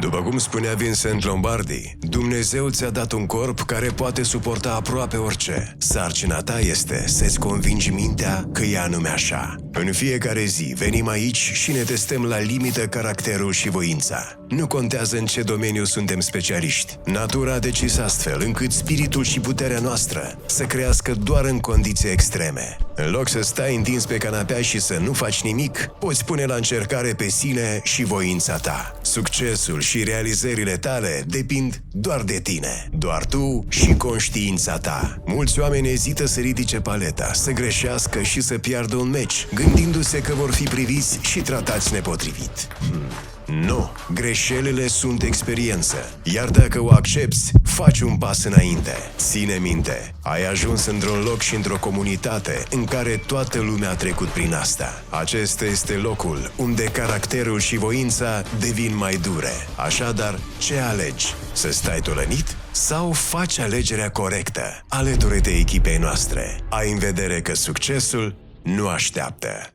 După cum spunea Vincent Lombardi, Dumnezeu ți-a dat un corp care poate suporta aproape orice. Sarcina ta este să-ți convingi mintea că e anume așa. În fiecare zi venim aici și ne testăm la limită caracterul și voința. Nu contează în ce domeniu suntem specialiști. Natura a decis astfel încât spiritul și puterea noastră să crească doar în condiții extreme. În loc să stai întins pe canapea și să nu faci nimic, poți pune la încercare pe sine și voința ta. Succesul și realizările tale depind doar de tine, doar tu și conștiința ta. Mulți oameni ezită să ridice paleta, să greșească și să piardă un meci, gândindu-se că vor fi priviți și tratați nepotrivit. Nu, greșelile sunt experiență, iar dacă o accepti, faci un pas înainte. Ține minte, ai ajuns într-un loc și într-o comunitate în care toată lumea a trecut prin asta. Acesta este locul unde caracterul și voința devin mai dure. Așadar, ce alegi? Să stai tolănit? Sau faci alegerea corectă? Alătură-te echipei noastre. Ai în vedere că succesul nu așteaptă.